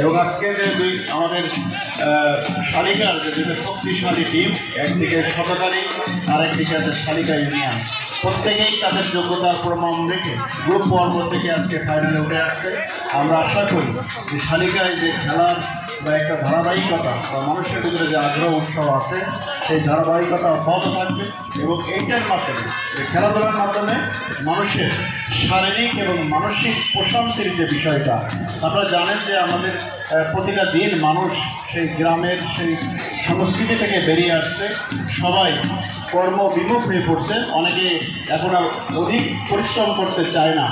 এবং আজকে যে আমাদের শালিকার যে দুটো শক্তিশালী টিম, একদিকে শতকারী আর একদিকে আছে শালিকা ইউনিয়ন, প্রত্যেকেই তাদের যোগ্যতার প্রমাণ রেখে গ্রুপ পর্ব থেকে আজকে ফাইনালে উঠে আসছে। আমরা আশা করি যে শালিকায় যে খেলার বা একটা ধারাবাহিকতা বা মানুষের ভিতরে যে আগ্রহ উৎসাহ আছে সেই ধারাবাহিকতা অব্যাহত থাকবে এবং এইটার মাধ্যমে খেলাধুলার মাধ্যমে মানুষের শারীরিক এবং মানসিক প্রশান্তির যে বিষয়টা, আপনারা জানেন যে আমাদের প্রতিটা দিন মানুষ সেই গ্রামের সেই সংস্কৃতি থেকে বেরিয়ে আসছে, সবাই কর্মবিমুখ হয়ে পড়ছে, অনেকে এখন আর অধিক পরিশ্রম করতে চায় না।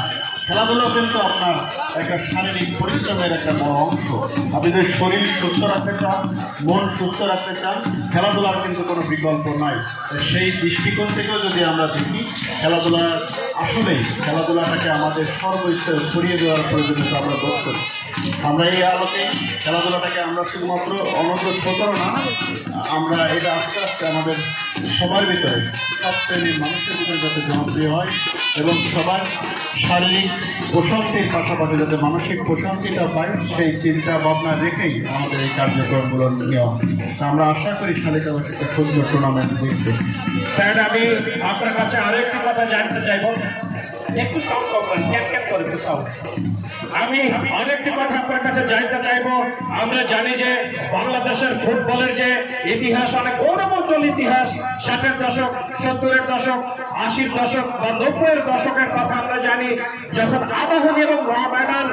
খেলাধুলা কিন্তু আপনার একটা শারীরিক পরিশ্রমের একটা বড় অংশ। আপনি যদি শরীর সুস্থ রাখতে চান, মন সুস্থ রাখতে চান, খেলাধুলার কিন্তু কোনো বিকল্প নাই। সেই দৃষ্টিকোণ থেকেও যদি আমরা দেখি, খেলাধুলার আসলেই খেলাধুলাটাকে আমাদের সর্বস্তরে ছড়িয়ে দেওয়ার প্রয়োজনীয়তা আমরা বোধ করি। আমরা এই আলোকে খেলাধুলাটাকে আমরা শুধুমাত্র অনন্ত ছোট না, আমরা এটা আস্তে আস্তে আমাদের সবার ভিতরে সব শ্রেণীর মানুষের ভিতরে যাতে জনপ্রিয় হয় এবং সবার শারীরিক প্রশান্তির পাশাপাশি যাতে মানসিক প্রশান্তিটা পায়, সেই চিন্তা ভাবনা রেখেই আমাদের এই কার্যক্রমগুলো নেওয়া। আমরা আশা করি শালিকাবাসী একটা সুন্দর টুর্নামেন্ট দেখবে। স্যার, আমি আপনার কাছে আরো একটি কথা জানতে চাইব, একটু সাউন্ড করবেন, ক্যাপ করে একটু সাউন্ড। আমি আরেকটি কথা আপনার কাছে জানতে চাইব, আমরা জানি যে বাংলাদেশের ফুটবলের যে ইতিহাস অনেক গৌরবোজ্জ্বল ইতিহাস, 60-এর দশক, 70-এর দশক, 80-র দশক বা 90-এর দশকের কথা আমরা জানি, যখন আবাহনী এবং মোহামেডান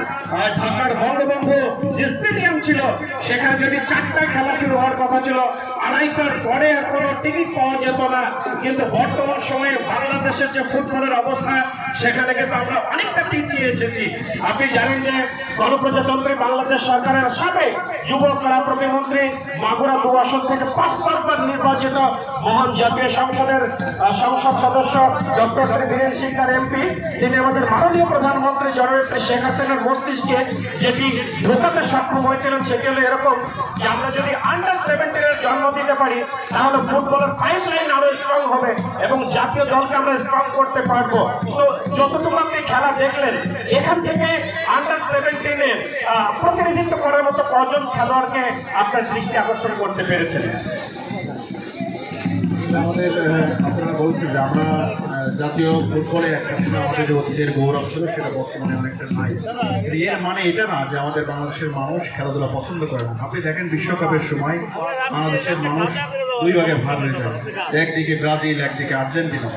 ঢাকার বঙ্গবন্ধু যে স্টেডিয়াম ছিল সেখানে যদি 4টা খেলা শুরু হওয়ার কথা ছিল, 2:30টার পরে আর কোনো টিকিট পাওয়া যেত না। কিন্তু বর্তমান সময়ে বাংলাদেশের যে ফুটবলের অবস্থা সেখানে কিন্তু আমরা অনেকটা পিছিয়ে এসেছি। আপনি জানেন যে গণপ্রজাতন্ত্রী বাংলাদেশ সরকারের সাবেক যুব ক্রীড়া প্রতিমন্ত্রী, মাগুরা 2 আসন থেকে 5বার নির্বাচিত মহান জাতীয় সংসদের সংসদ সদস্য ডক্টর শ্রী বীরেন সিকদার এমপি, তিনি আমাদের মাননীয় প্রধানমন্ত্রী জননেত্রী শেখ হাসিনার মস্তিষ্কে যেটি ঢোকাতে সক্ষম হয়েছিলেন সেটি হলো এরকম যে আমরা যদি আন্ডার-17 জন্ম দিতে পারি তাহলে ফুটবলের পাইপলাইন আরো স্ট্রং হবে এবং জাতীয় দলকে আমরা স্ট্রং করতে পারবো। তো যতটুকু আপনি খেলা দেখলেন, এখান থেকে আন্ডার-17 প্রতিনিধিত্ব করার মতো কজন খেলোয়াড়কে আপনার দৃষ্টি আকর্ষণ করতে পেরেছেন? আমাদের আপনারা বলছেন যে আমরা জাতীয় ফুটবলে একটা আমাদের যে অতীতের গৌরব ছিল সেটা বর্তমানে অনেকটা নাই। এর মানে এটা না যে আমাদের বাংলাদেশের মানুষ খেলাধুলা পছন্দ করে না। আপনি দেখেন বিশ্বকাপের সময় বাংলাদেশের মানুষ 2 ভাগে ভাগ হয়ে যায়, একদিকে ব্রাজিল, একদিকে আর্জেন্টিনা।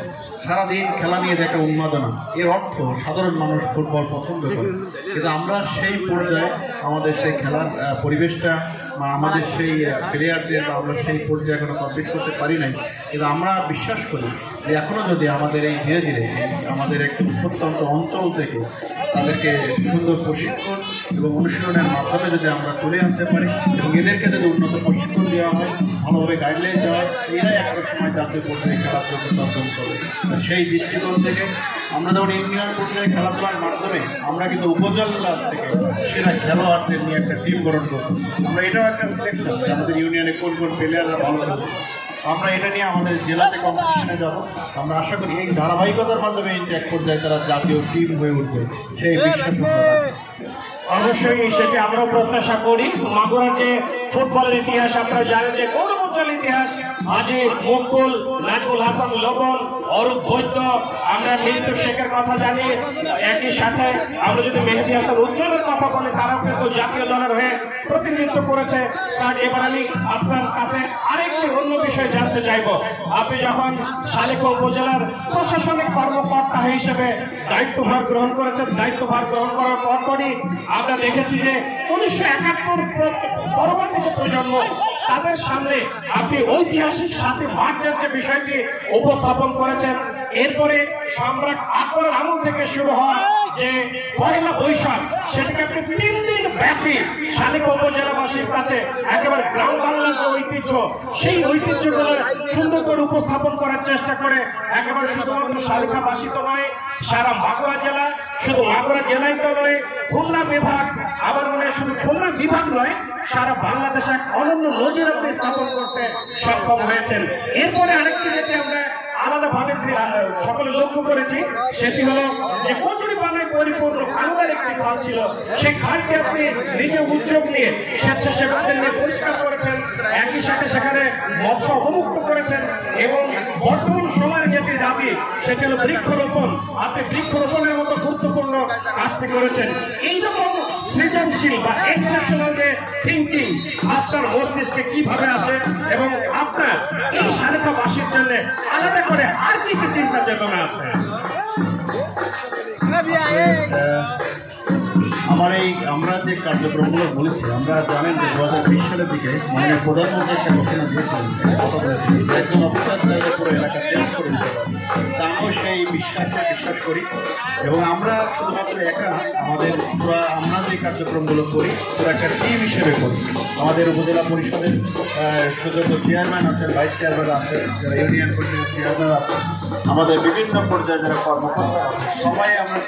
সারাদিন খেলা নিয়ে যে একটা উন্মাদনা, এর অর্থ সাধারণ মানুষ ফুটবল পছন্দ করে। কিন্তু আমরা সেই পর্যায়ে আমাদের সেই খেলার পরিবেশটা বা আমাদের সেই প্লেয়ারদের বা আমরা সেই পর্যায়ে এখনো কমপ্লিট করতে পারি নাই। কিন্তু আমরা বিশ্বাস করি যে এখনো যদি আমাদের এই ধীরে ধীরে আমাদের একটু প্রত্যন্ত অঞ্চল থেকে তাদেরকে সুন্দর প্রশিক্ষণ এবং অনুশীলনের মাধ্যমে যদি আমরা তুলে আনতে পারি এবং এদেরকে যদি উন্নত প্রশিক্ষণ দেওয়া হয়, ভালোভাবে গাইডলাইন দেওয়া হয়, এরাই একটা সময় জাতীয় পর্যায়ে খেলার যোগ্যতা অর্জন করবে। সেই দৃষ্টিকোণ থেকে আমরা যেমন ইউনিয়ন পর্যায়ে খেলাধুলার মাধ্যমে আমরা কিন্তু উপজেলা থেকে সেরা খেলোয়াড়দের নিয়ে একটা টিম গঠন করব। আমরা এটাও একটা সিলেকশন, আমাদের ইউনিয়নে কোন কোন প্লেয়াররা ভালো খেলছে, আমরা এটা নিয়ে আমাদের জেলাতে কম্পিটিশনে যাব। আমরা আশা করি এই ধারাবাহিকতার মাধ্যমে এক পর্যায়ে তারা জাতীয় টিম হয়ে উঠবে, সেই বিশ্বাস। অবশ্যই সেটি আমরাও প্রত্যাশা করি। মাগুরার যে ফুটবলের ইতিহাস আপনারা জানেন যে গৌরবোজ্জ্বল ইতিহাস, আজি মুকুল, নাজমুল হাসান লবণ, অরূপ বৈদ্য, আমরা মিন্টু শেখের কথা জানি, একই সাথে আমরা যদি মেহেদী হাসান উজ্জ্বলের কথা বলি তারাও কিন্তু জাতীয় দলের হয়ে প্রতিনিধিত্ব করেছে। স্যার, এবার আমি আপনার কাছে আরেকটি অন্য বিষয় জানতে চাইব। আপনি যখন শালিকা উপজেলার প্রশাসনিক কর্মকর্তা হিসেবে দায়িত্বভার গ্রহণ করেছেন, দায়িত্বভার গ্রহণ করার পরপরই আমরা দেখেছি যে 1971 পরবর্তী যে প্রজন্ম তাদের সামনে আপনি ঐতিহাসিক 7 মার্চের যে বিষয়টি উপস্থাপন করেছেন, এরপরে সম্রাট আকবরের আমল থেকে শুরু হওয়া যে 1 বৈশাখ, সেটাকে আপনি 3 দিন ব্যাপী শালিকা উপজেলাবাসীর কাছে একেবারে গ্রাম বাংলার যে ঐতিহ্য, সেই ঐতিহ্যগুলো সুন্দর করে উপস্থাপন করার চেষ্টা করে একেবারে শুধুমাত্র শালিকাবাসী তো নয়, সারা মাগুরা জেলা, শুধু মাগুরা জেলায় তো নয়, খুলনা বিভাগ, আবার মনে হয় শুধু খুলনা বিভাগ নয়, সারা বাংলাদেশে এক অনন্য নজির আপনি স্থাপন করতে সক্ষম হয়েছেন। এরপরে আরেকটি যেটি আমরা আলাদাভাবে সকলে লক্ষ্য করেছি, সেটি হলো যে কচুরি পানায় পরিপূর্ণ আলাদার একটি খাল ছিল। সেই খালকে আপনি নিজে উদ্যোগ নিয়ে স্বেচ্ছাসেবকদের নিয়ে পরিষ্কার করেছেন, একই সাথে সেখানে মৎস্য অবমুক্ত করেছেন এবং বর্তমান সময়ের যেটি দাবি সেটি হলো বৃক্ষরোপণ। আপনি বৃক্ষরোপণের মতো গুরুত্বপূর্ণ কাজটি করেছেন। এইরকম সৃজনশীল বা এক্সেপশনাল যে থিঙ্কিং আপনার মস্তিষ্কে কিভাবে আসে এবং আপনার এই শালিকাবাসীর জন্য আলাদা করে আর কি কি চিন্তা চেতনা আছে? আমরা যে কার্যক্রমগুলো বলেছি, আমরা জানেন যে 2020 সালের দিকে মাননীয় প্রধানমন্ত্রী একটা ঘোষণা দিয়েছিলেন, কথা বলেছিলেন একজন অফিসার চাইলে পুরো এলাকা চেঞ্জ করে দিতে পারবে। তা আমিও সেই বিশ্বাস করি এবং আমরা শুধুমাত্র একা না, আমাদের পুরো আমরা যে কার্যক্রমগুলো করি পুরো একটা টিম হিসেবে করি। আমাদের উপজেলা পরিষদের সুযোগ্য চেয়ারম্যান আছেন, ভাইস চেয়ারম্যান আছেন, যারা ইউনিয়ন পরিষদের চেয়ারম্যান আছেন, আমাদের বিভিন্ন পর্যায়ে যারা কর্মকর্তা আছেন, সবাই আমরা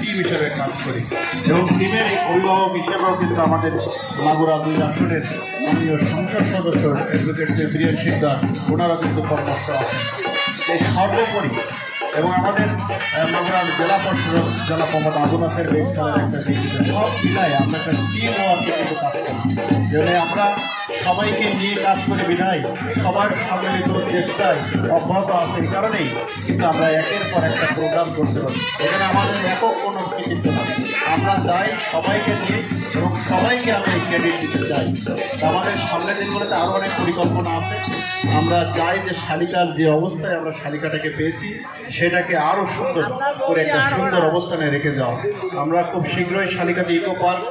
টিম হিসেবে কাজ করি এবং টিমের অভিভাবক হিসেবেও কিন্তু আমাদের মাগুরা 2 আসনের মাননীয় সংসদ সদস্য অ্যাডভোকেট বীরেন শিকদার, ওনারা কিন্তু কর্মরত আছেন। এই সর্বোপরি এবং আমাদের মাগুরার জেলা পরিষদ জেলা প্রধান আবু নাসের বেগ স্যারের একটা দিক, সব মিলায় আমরা একটা টিম ওয়ার্কে কিন্তু কাজ করি। যেখানে আমরা সবাইকে নিয়ে কাজ করে বিধায় সবার সম্মিলিত চেষ্টায় অব্যাহত আছে। এই কারণেই কিন্তু আমরা একের পর একটা প্রোগ্রাম করতে পারি। এখানে আমাদের একক কোনো কৃতিত্ব না, আমরা চাই সবাইকে নিয়ে এবং সবাইকে আমরা এই ক্রেডিট দিতে চাই। আমাদের সামনের দিনগুলোতে আরও অনেক পরিকল্পনা আছে। আমরা চাই যে শালিকার যে অবস্থায় আমরা শালিকাটাকে পেয়েছি সেটাকে আরও সুন্দর করে একটা সুন্দর অবস্থানে রেখে যাওয়া। আমরা খুব শীঘ্রই শালিকাতে ইকো পার্ক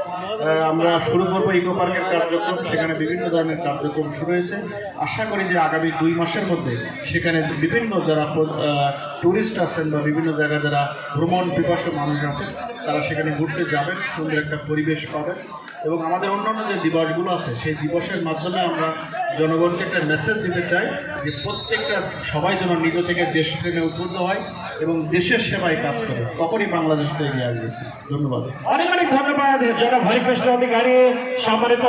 আমরা শুরু করবো। ইকো পার্কের কার্যক্রম, সেখানে বিভিন্ন ধরনের কার্যক্রম শুরু হয়েছে। আশা করি যে আগামী 2 মাসের মধ্যে সেখানে বিভিন্ন যারা টুরিস্ট আছেন বা বিভিন্ন জায়গায় যারা ভ্রমণ পিপাসু মানুষ আছেন তারা সেখানে ঘুরতে যাবেন, সুন্দর একটা পরিবেশ পাবেন। এবং আমাদের অন্যান্য যে দিবসগুলো আছে সেই দিবসের মাধ্যমে আমরা জনগণকে একটা মেসেজ দিতে চাই যে প্রত্যেকটা সবাই যেন নিজ থেকে দেশপ্রেমে উদ্বুদ্ধ হয় এবং দেশের সেবায় কাজ করে, তখনই বাংলাদেশ তো এগিয়ে আসবে। ধন্যবাদ। অনেক অনেক ধন্যবাদ জনাব হরিকৃষ্ণ অধিকারী, সম্মানিত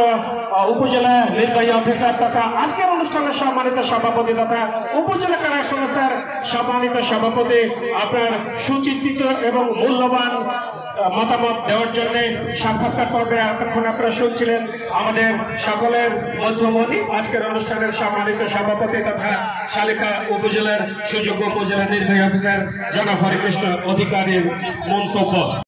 উপজেলা নির্বাহী অফিসার তথা আজকের অনুষ্ঠানের সম্মানিত সভাপতি তথা উপজেলা ক্রীড়া সংস্থার সম্মানিত সভাপতি, আপনার সুচিন্তিত এবং মূল্যবান মতামত দেওয়ার জন্য। সাক্ষাৎকার পর্বে এতক্ষণ আপনারা শুনছিলেন আমাদের সকলের মধ্যমণি আজকের অনুষ্ঠানের সম্মানিত সভাপতি তথা শালিকা উপজেলার সুযোগ্য উপজেলা নির্বাহী অফিসার জনাব হরিকৃষ্ণ অধিকারীর মন্তব্য।